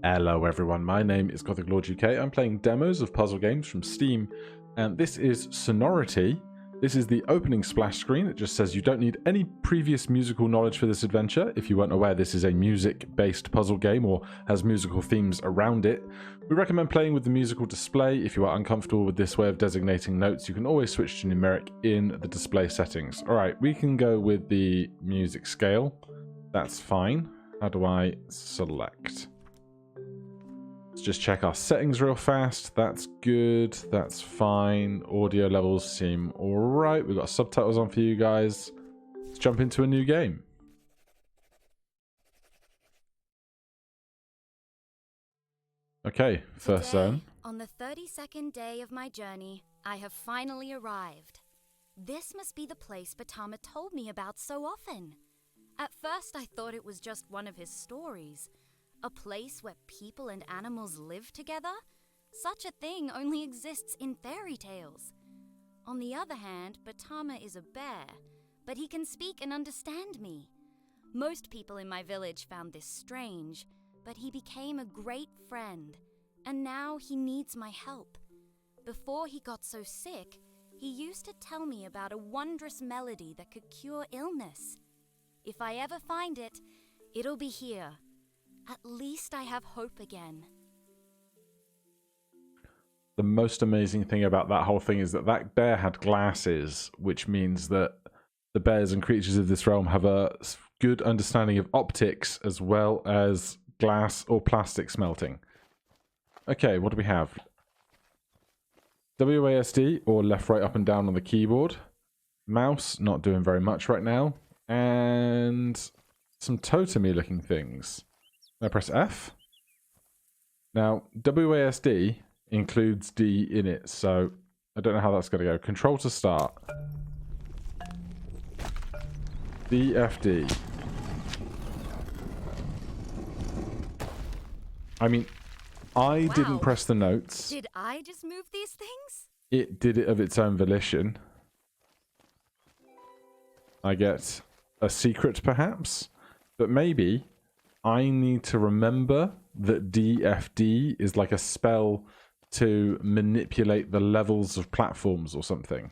Hello everyone, my name is Gothic Lord UK. I'm playing demos of puzzle games from Steam, and this is Sonority. This is the opening splash screen. It just says you don't need any previous musical knowledge for this adventure. If you weren't aware, this is a music-based puzzle game or has musical themes around it. We recommend playing with the musical display. If you are uncomfortable with this way of designating notes, you can always switch to numeric in the display settings. Alright, we can go with the music scale. That's fine. How do I select? Let's just check our settings real fast. That's good. That's fine. Audio levels seem alright. We've got subtitles on for you guys. Let's jump into a new game. Okay, first zone. On the 32nd day of my journey, I have finally arrived. This must be the place Batama told me about so often. At first, I thought it was just one of his stories. A place where people and animals live together? Such a thing only exists in fairy tales. On the other hand, Batama is a bear, but he can speak and understand me. Most people in my village found this strange, but he became a great friend, and now he needs my help. Before he got so sick, he used to tell me about a wondrous melody that could cure illness. If I ever find it, it'll be here. At least I have hope again. The most amazing thing about that whole thing is that that bear had glasses, which means that the bears and creatures of this realm have a good understanding of optics as well as glass or plastic smelting. Okay, what do we have? WASD, or left, right, up and down on the keyboard. Mouse, not doing very much right now. And some totemy looking things. I press F. Now, WASD includes D in it, so I don't know how that's going to go. Control to start. DFD. I mean, I didn't press the notes. Did I just move these things? It did it of its own volition. I get a secret, perhaps, but maybe I need to remember that DFD is like a spell to manipulate the levels of platforms or something.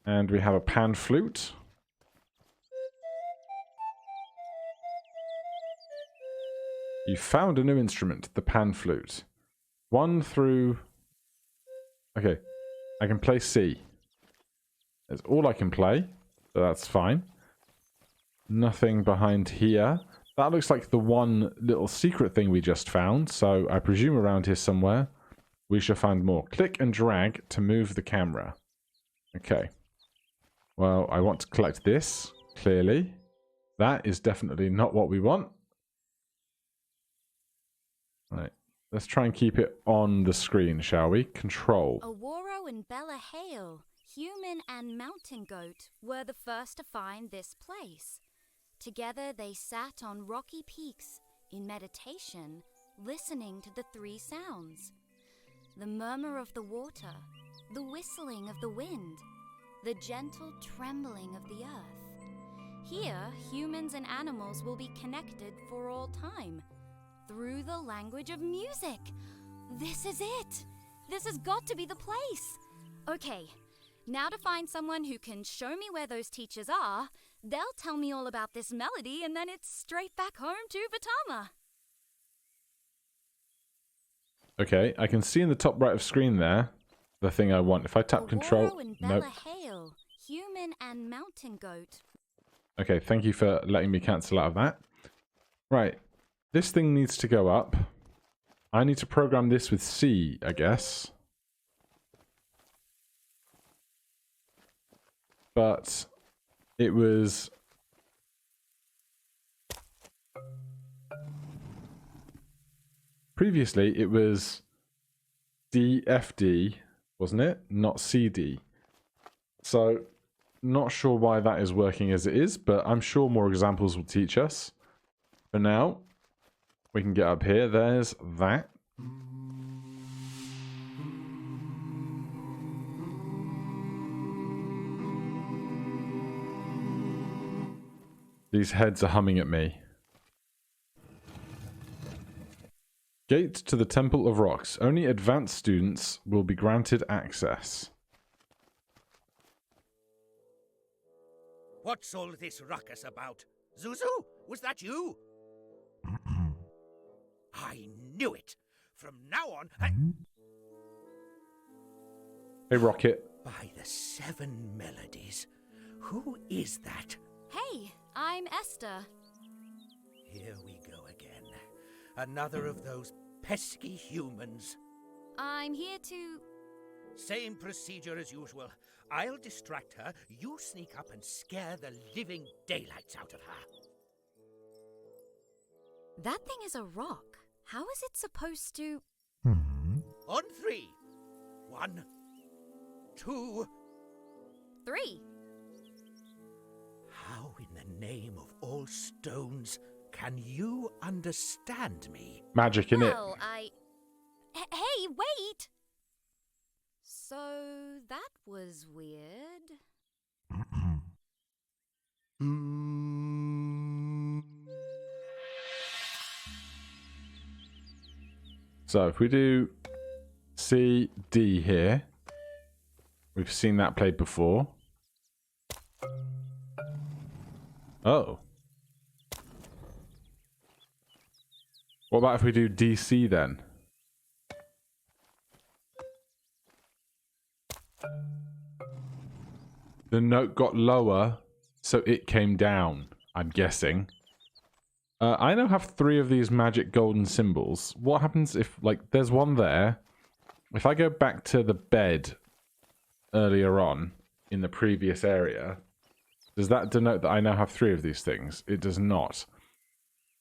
And we have a pan flute. You found a new instrument, the pan flute. 1 through... Okay, I can play C. That's all I can play, so that's fine. Nothing behind here. That looks like the one little secret thing we just found, so I presume around here somewhere we shall find more. Click and drag to move the camera. Okay. Well, I want to collect this, clearly. That is definitely not what we want. Right. Let's try and keep it on the screen, shall we? Control. Aworo and Bella Hale, human and mountain goat, were the first to find this place. Together they sat on rocky peaks in meditation, listening to the 3 sounds. The murmur of the water, the whistling of the wind, the gentle trembling of the earth. Here, humans and animals will be connected for all time, through the language of music. This is it! This has got to be the place! Okay, now to find someone who can show me where those teachers are. They'll tell me all about this melody, and then it's straight back home to Batama. Okay, I can see in the top right of screen there the thing I want. If I tap control... And Bella Hale, human and mountain goat. Okay, thank you for letting me cancel out of that. Right, this thing needs to go up. I need to program this with C, I guess. But it was... Previously, it was DFD, wasn't it? Not CD. So, not sure why that is working as it is, but I'm sure more examples will teach us. For now, we can get up here. There's that. These heads are humming at me. Gate to the Temple of Rocks. Only advanced students will be granted access. What's all this ruckus about? Zuzu, was that you? I knew it. From now on, Hey, Rocket. By the 7 melodies. Who is that? Hey, I'm Esther. Here we go again. Another of those pesky humans. I'm here to... Same procedure as usual. I'll distract her, you sneak up and scare the living daylights out of her. That thing is a rock. How is it supposed to... On 3. 1, 2... 3. How in the name of all stones can you understand me? Magic, innit? Well, Hey, wait! So, that was weird. So if we do C, D here, we've seen that played before. Oh. What about if we do DC then? The note got lower, so it came down, I'm guessing. I now have 3 of these magic golden symbols. What happens if, like, there's one there. If I go back to the bed earlier on in the previous area, does that denote that I now have 3 of these things? It does not.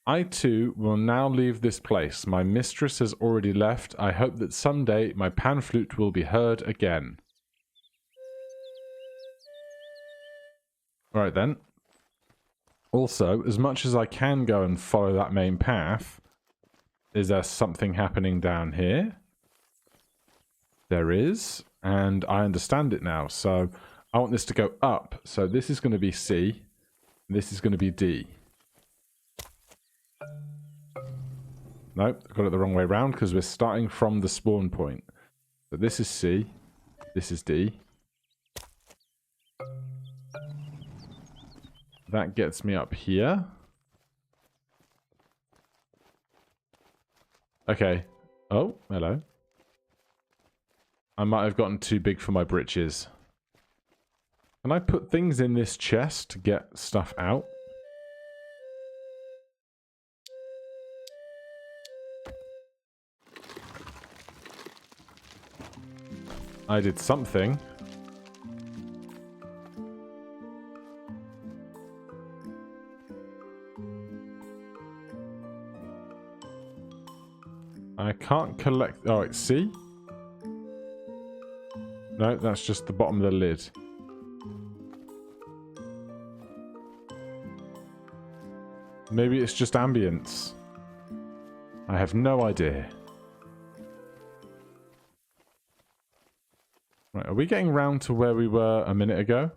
I too will now leave this place. My mistress has already left. I hope that someday my pan flute will be heard again. Alright then. Also, as much as I can go and follow that main path, is there something happening down here? There is, and I understand it now. So I want this to go up. So this is going to be C, and this is going to be D. Nope, I got it the wrong way around because we're starting from the spawn point. So this is C, this is D. That gets me up here. Okay. Oh, hello. I might have gotten too big for my britches. Can I put things in this chest to get stuff out? I did something. I can't collect... Oh, it's C? No, that's just the bottom of the lid. Maybe it's just ambience. I have no idea. Right, are we getting round to where we were a minute ago?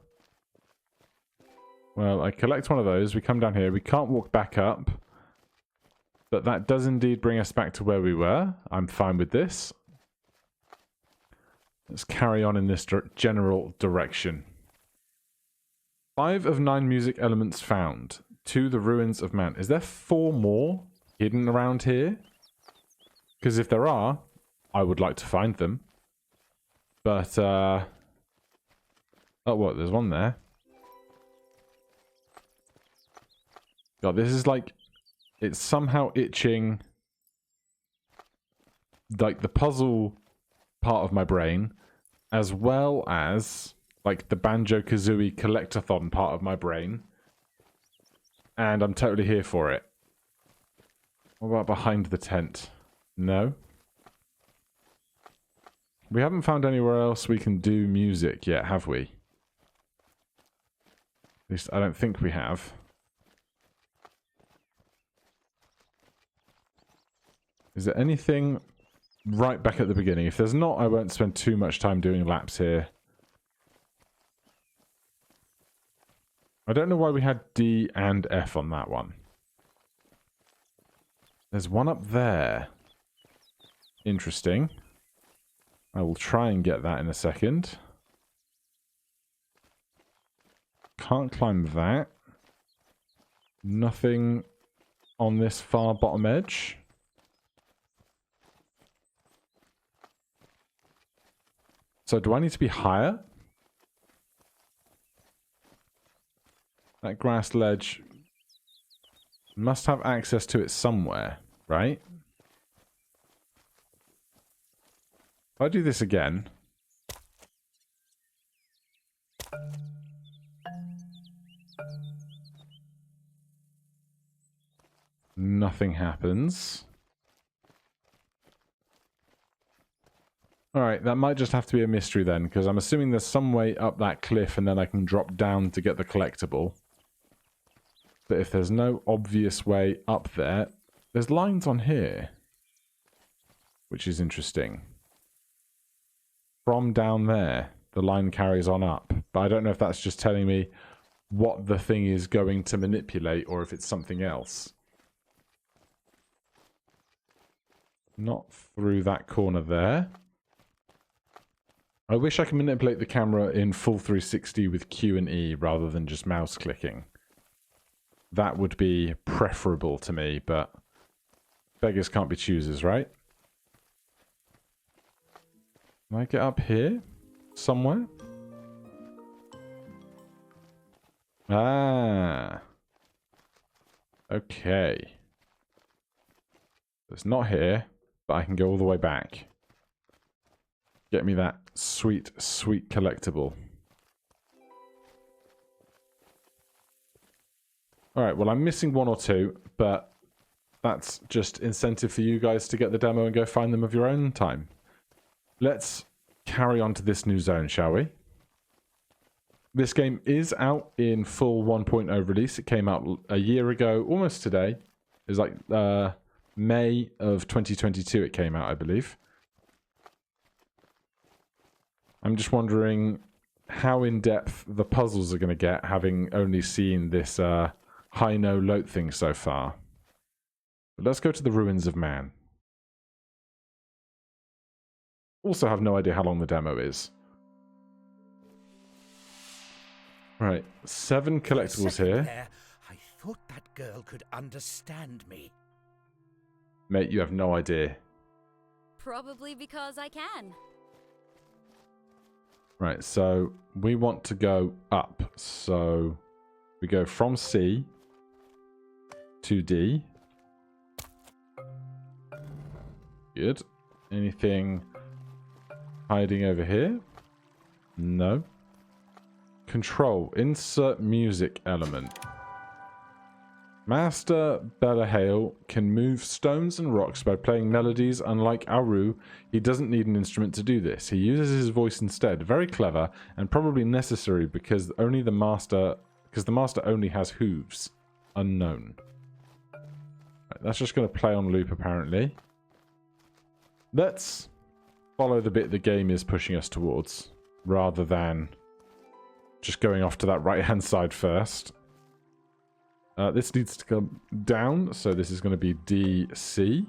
Well, I collect one of those. We come down here. We can't walk back up. But that does indeed bring us back to where we were. I'm fine with this. Let's carry on in this general direction. 5 of 9 music elements found. To the ruins of man. Is there 4 more hidden around here? Because if there are, I would like to find them. But, oh, what? There's one there. God, this is like... It's somehow itching, like, the puzzle part of my brain, as well as, like, the Banjo-Kazooie collectathon part of my brain. And I'm totally here for it. What about behind the tent? No? We haven't found anywhere else we can do music yet, have we? At least I don't think we have. Is there anything right back at the beginning? If there's not, I won't spend too much time doing laps here. I don't know why we had D and F on that one. There's one up there. Interesting. I will try and get that in a second. Can't climb that. Nothing on this far bottom edge. So do I need to be higher? That grass ledge must have access to it somewhere, right? If I do this again... Nothing happens. Alright, that might just have to be a mystery then, because I'm assuming there's some way up that cliff and then I can drop down to get the collectible. But if there's no obvious way up there, there's lines on here. Which is interesting. From down there, the line carries on up. But I don't know if that's just telling me what the thing is going to manipulate or if it's something else. Not through that corner there. I wish I could manipulate the camera in full 360 with Q and E rather than just mouse clicking. That would be preferable to me, but beggars can't be choosers, right? Can I get up here? Somewhere? Ah. Okay. It's not here, but I can go all the way back. Get me that sweet, sweet collectible. Alright, well I'm missing one or two, but that's just incentive for you guys to get the demo and go find them of your own time. Let's carry on to this new zone, shall we? This game is out in full 1.0 release. It came out a year ago, almost today. It was like May of 2022 it came out, I believe. I'm just wondering how in-depth the puzzles are going to get, having only seen this high-no loat thing so far. But let's go to the ruins of man. Also have no idea how long the demo is. Right, 7 collectibles here. There, I thought that girl could understand me. Mate, you have no idea. Probably because I can. Right, so we want to go up. So we go from C to D. Good. Anything hiding over here? No. Control. Insert music element. Master Belahale can move stones and rocks by playing melodies. Unlike Aru, he doesn't need an instrument to do this. He uses his voice instead. Very clever and probably necessary because the master only has hooves. Unknown. Right, that's just going to play on loop apparently. Let's follow the bit the game is pushing us towards rather than just going off to that right hand side first. This needs to come down, so this is going to be DC.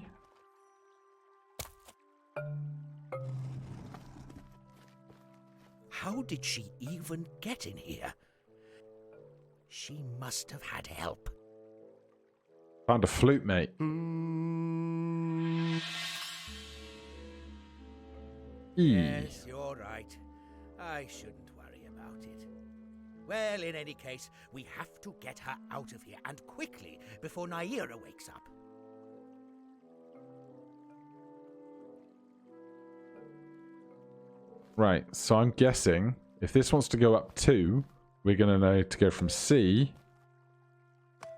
How did she even get in here? She must have had help. Found a flute, mate. Yes, you're right. I shouldn't worry about it. Well, in any case, we have to get her out of here, and quickly, before Naira wakes up. Right, so I'm guessing if this wants to go up 2, we're going to need to go from C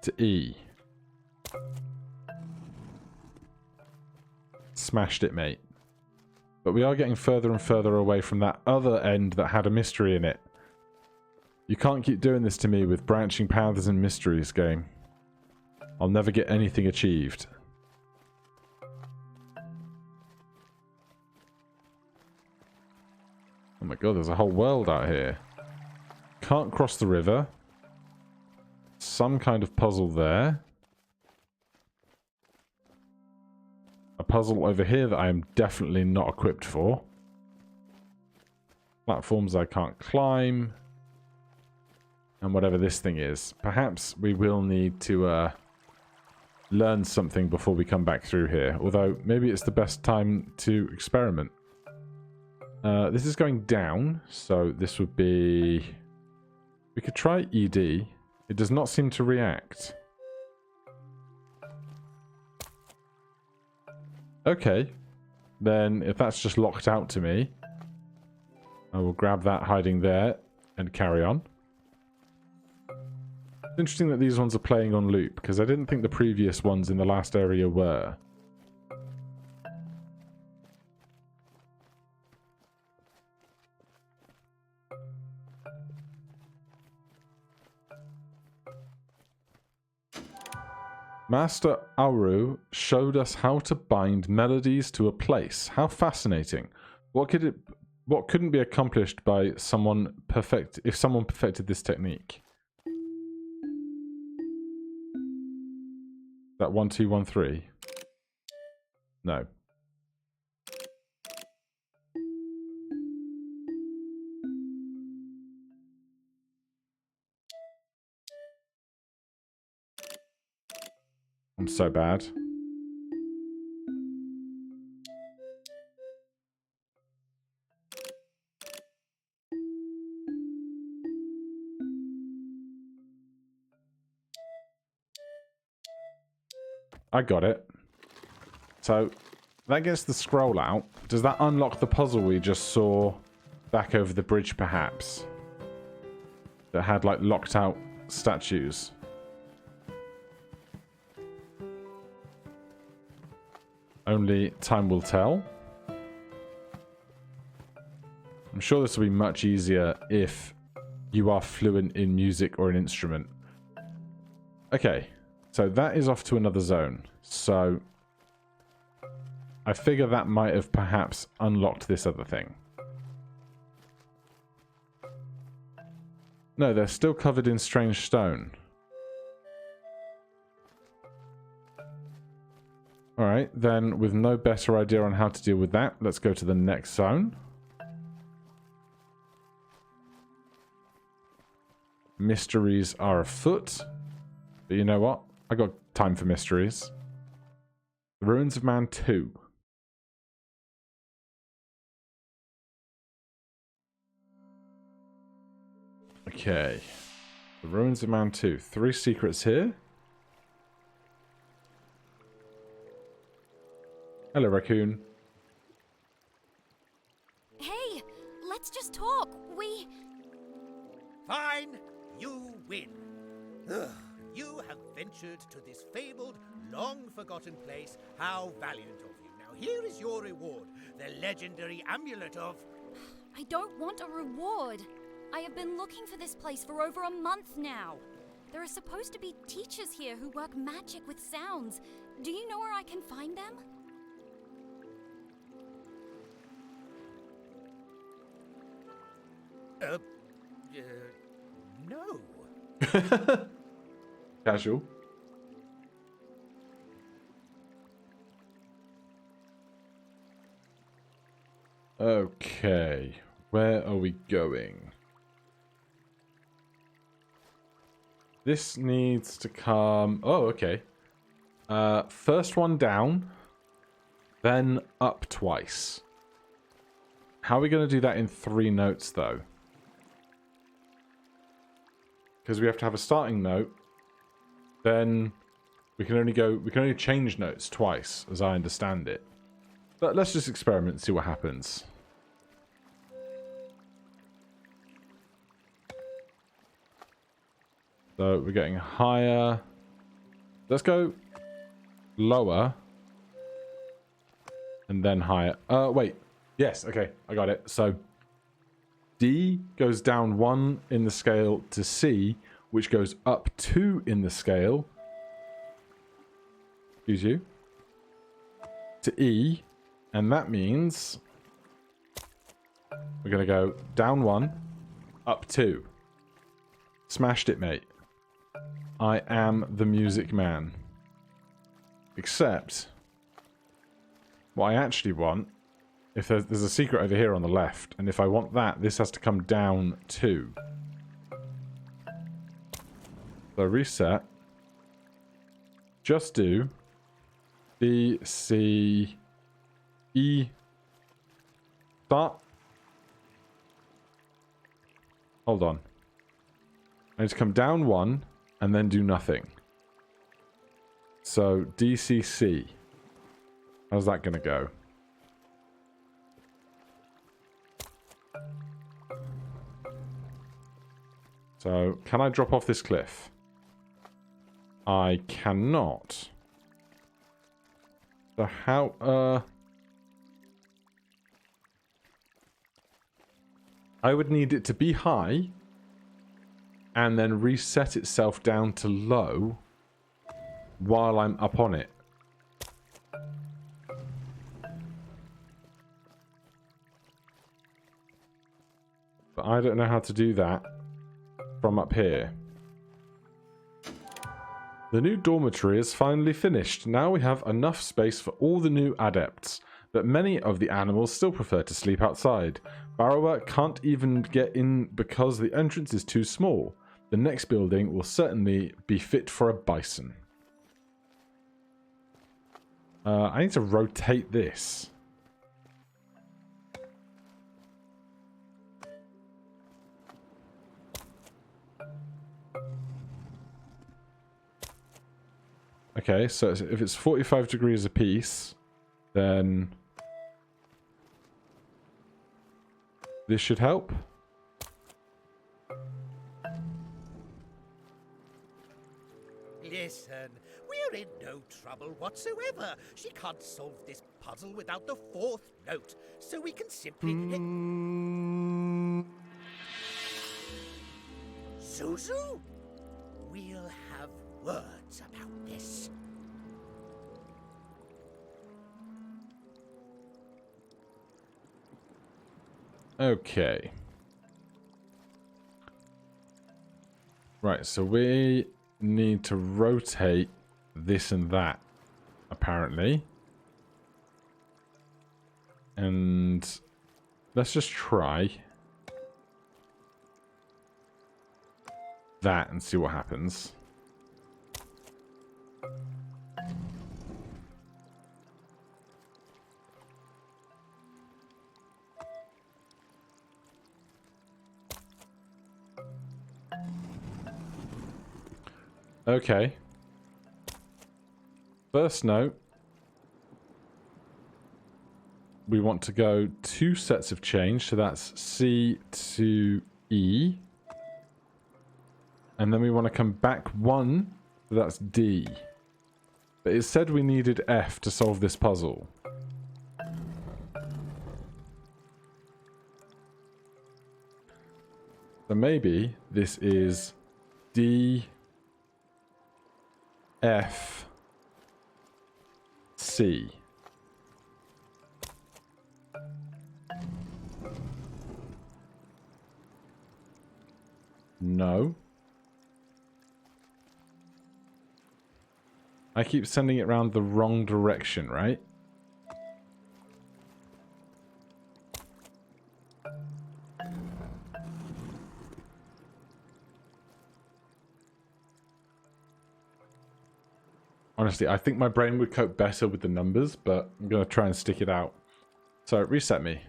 to E. Smashed it, mate. But we are getting further and further away from that other end that had a mystery in it. You can't keep doing this to me with branching paths and mysteries, game. I'll never get anything achieved. Oh my god, there's a whole world out here. Can't cross the river. Some kind of puzzle there. a puzzle over here that I am definitely not equipped for. Platforms I can't climb. And whatever this thing is. Perhaps we will need to learn something before we come back through here. Although, maybe it's the best time to experiment. This is going down, so this would be... We could try ED. It does not seem to react. Okay. Then, if that's just locked out to me, I will grab that hiding there and carry on. It's interesting that these ones are playing on loop, because I didn't think the previous ones in the last area were. Master Auru showed us how to bind melodies to a place. How fascinating. What couldn't be accomplished by someone if someone perfected this technique? That 1 2 1 3. No. I'm so bad. I got it. So, that gets the scroll out. Does that unlock the puzzle we just saw back over the bridge, perhaps? That had, like, locked out statues. Only time will tell. I'm sure this will be much easier if you are fluent in music or an instrument. Okay. So that is off to another zone. So I figure that might have perhaps unlocked this other thing. No, they're still covered in strange stone. Alright, then with no better idea on how to deal with that, let's go to the next zone. Mysteries are afoot. But you know what? I got time for mysteries. The Ruins of Man 2. Okay. The Ruins of Man 2. 3 secrets here. Hello, raccoon. Hey, let's just talk. Fine, you win. Ugh. You have ventured to this fabled, long-forgotten place. How valiant of you. Now here is your reward, the legendary amulet of... I don't want a reward. I have been looking for this place for over a month now. There are supposed to be teachers here who work magic with sounds. Do you know where I can find them? No. Casual. Okay. Where are we going? This needs to come... Oh, okay. First one down. Then up twice. How are we going to do that in 3 notes, though? Because we have to have a starting note. Then we can only change notes twice, as I understand it. But let's just experiment and see what happens. So we're getting higher. Let's go lower. And then higher. Wait. Yes, okay. I got it. So D goes down 1 in the scale to C, which goes up 2 in the scale. Excuse you. To E. And that means we're going to go down 1, up 2. Smashed it, mate. I am the music man. Except what I actually want, if there's a secret over here on the left, and if I want that, this has to come down too. So reset. Just do B, C, E, start. Hold on. I need to come down one and then do nothing. So DCC. How's that going to go? So, can I drop off this cliff? I cannot. So how, I would need it to be high and then reset itself down to low while I'm up on it. But I don't know how to do that from up here. The new dormitory is finally finished. Now we have enough space for all the new adepts, but many of the animals still prefer to sleep outside. Barrower can't even get in because the entrance is too small. The next building will certainly be fit for a bison. I need to rotate this. Okay, so if it's 45 degrees apiece, then this should help. Listen, we're in no trouble whatsoever. She can't solve this puzzle without the fourth note, so we can simply... Zuzu? We'll have words about this. Okay. Right, so we need to rotate this and that, apparently. And let's just try that and see what happens. Okay. First note. We want to go 2 sets of change, so that's C to E. And then we want to come back 1, so that's D. But it said we needed F to solve this puzzle. So maybe this is D, F, C. No. I keep sending it around the wrong direction, right? Honestly, I think my brain would cope better with the numbers, but I'm going to try and stick it out. So, reset me.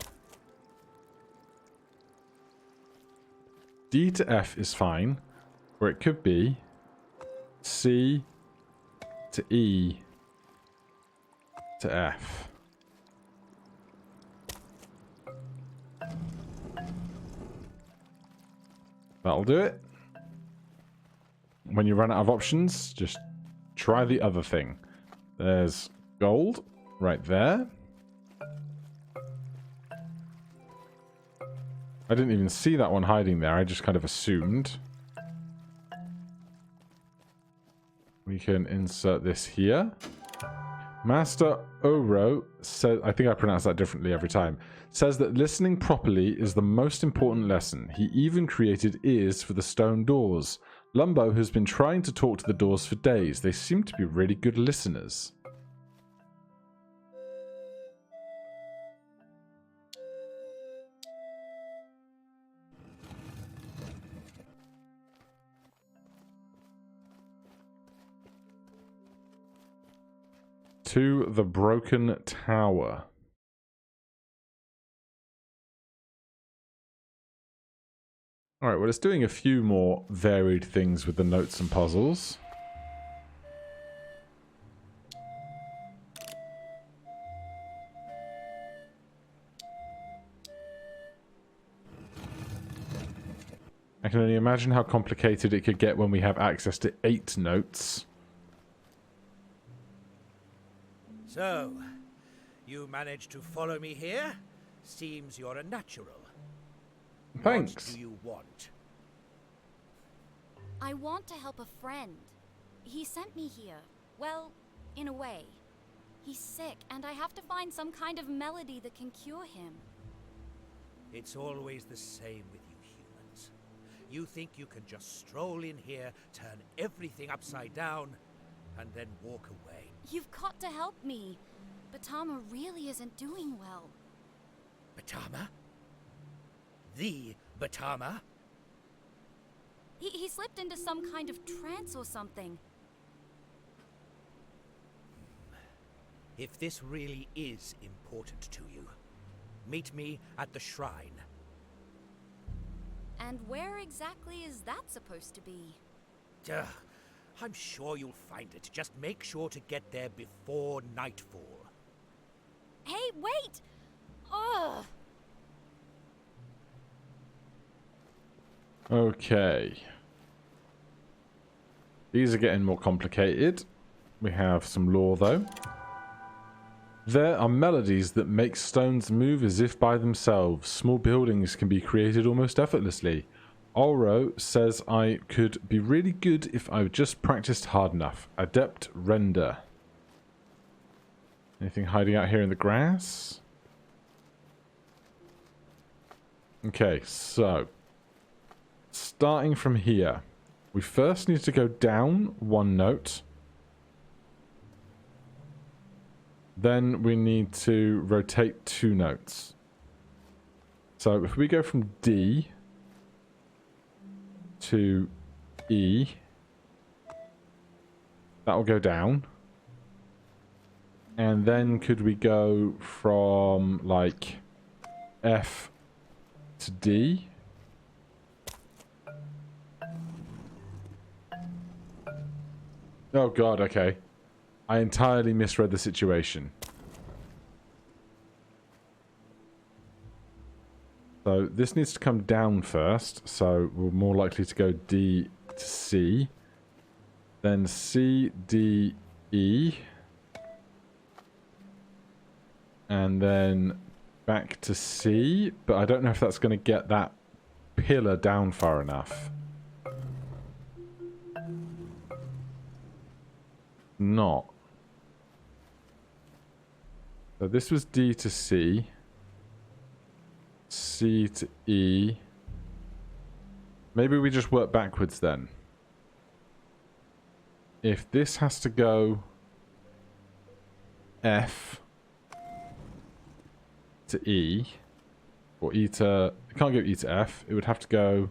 D to F is fine, or it could be C to E to F. That'll do it. When you run out of options, just try the other thing. There's gold right there. I didn't even see that one hiding there. I just kind of assumed. We can insert this here. Master Oro says, I think I pronounce that differently every time, says that listening properly is the most important lesson. He even created ears for the stone doors. Lumbo has been trying to talk to the doors for days. They seem to be really good listeners. To the broken tower. Alright, well, it's doing a few more varied things with the notes and puzzles. I can only imagine how complicated it could get when we have access to 8 notes. So, you managed to follow me here? Seems you're a natural. Thanks. What do you want? I want to help a friend. He sent me here. Well, in a way. He's sick, and I have to find some kind of melody that can cure him. It's always the same with you humans. You think you can just stroll in here, turn everything upside down, and then walk away. You've got to help me. Batama really isn't doing well. Batama? The Batama? He slipped into some kind of trance or something. If this really is important to you, meet me at the shrine. And where exactly is that supposed to be? Duh. I'm sure you'll find it. Just make sure to get there before nightfall. Hey, wait! Ugh! Okay. These are getting more complicated. We have some lore, though. There are melodies that make stones move as if by themselves. Small buildings can be created almost effortlessly. Oro says I could be really good if I just practiced hard enough. Adept Render. Anything hiding out here in the grass? Okay, so starting from here, we first need to go down 1 note. Then we need to rotate 2 notes. So if we go from D to E, that will go down. And then could we go from like F to D? Oh god, okay. I entirely misread the situation. So this needs to come down first, so we're more likely to go D to C. Then C, D, E. And then back to C, but I don't know if that's going to get that pillar down far enough. Not. So this was D to C. C to E. Maybe we just work backwards then. If this has to go F to E, or E to... It can't go E to F. It would have to go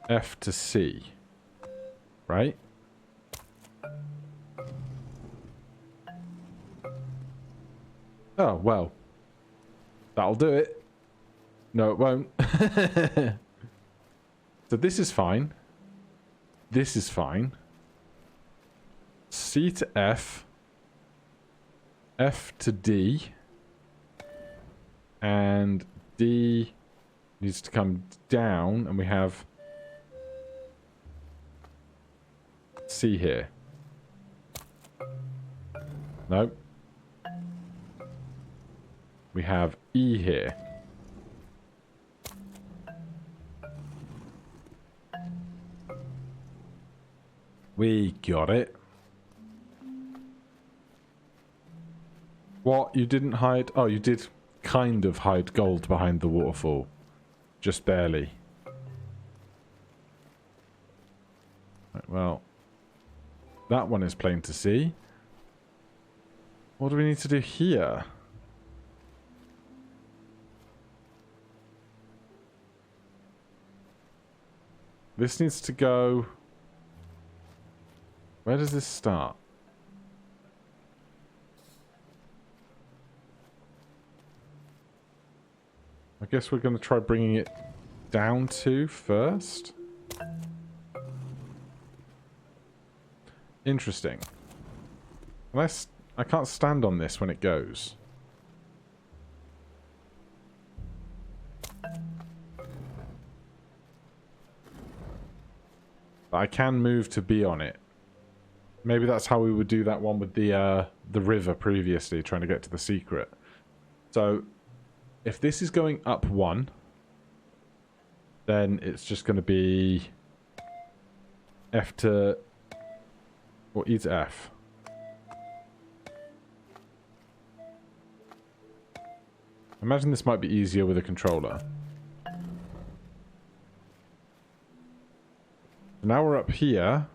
F to C. Right? Oh, well. That'll do it. No, it won't. So this is fine. This is fine. C to F. F to D. And D needs to come down, and we have C here. No. We have E here. We got it. What? You didn't hide? Oh, you did kind of hide gold behind the waterfall. Just barely. Right, well, that one is plain to see. What do we need to do here? This needs to go Where does this start? I guess we're going to try bringing it down to first. Interesting. I can't stand on this when it goes. But I can move to be on it. Maybe that's how we would do that one with the river previously, trying to get to the secret. So, if this is going up 1, then it's just going to be F to... or E to F. Imagine this might be easier with a controller. Now we're up here.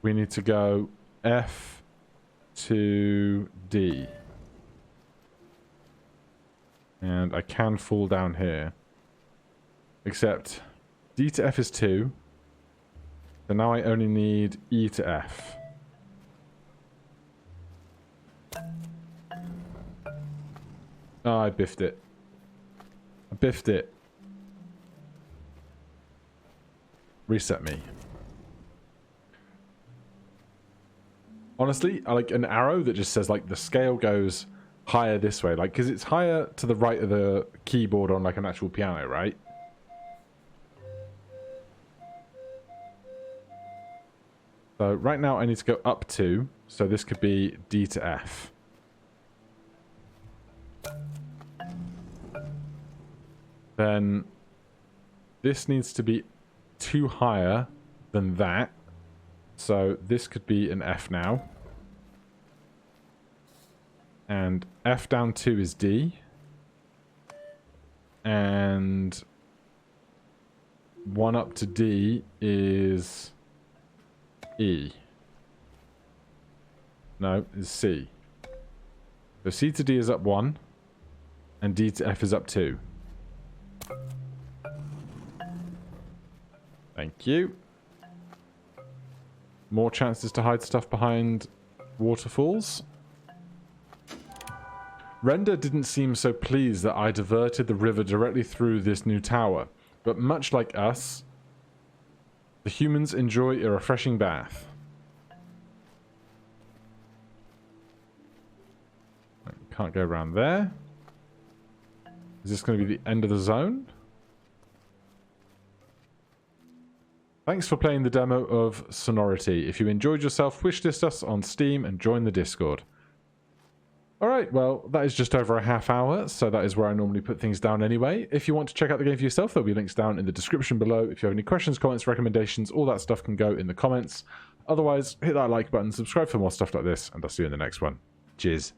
We need to go F to D. And I can fall down here. Except D to F is 2. So now I only need E to F. Oh, I biffed it. I biffed it. Reset me. Honestly, I like an arrow that just says like the scale goes higher this way, like because it's higher to the right of the keyboard on like an actual piano, right? So right now I need to go up 2, so this could be D to F. Then this needs to be 2 higher than that. So this could be an F now. And F down 2 is D. And 1 up to D is E. No, is C. So C to D is up 1. And D to F is up 2. Thank you. More chances to hide stuff behind waterfalls. Render didn't seem so pleased that I diverted the river directly through this new tower, but much like us, the humans enjoy a refreshing bath. Can't go around there. Is this going to be the end of the zone? Thanks for playing the demo of Sonority. If you enjoyed yourself, wishlist us on Steam and join the Discord. Alright, well, that is just over a half hour, so that is where I normally put things down anyway. If you want to check out the game for yourself, there'll be links down in the description below. If you have any questions, comments, recommendations, all that stuff can go in the comments. Otherwise, hit that like button, subscribe for more stuff like this, and I'll see you in the next one. Cheers.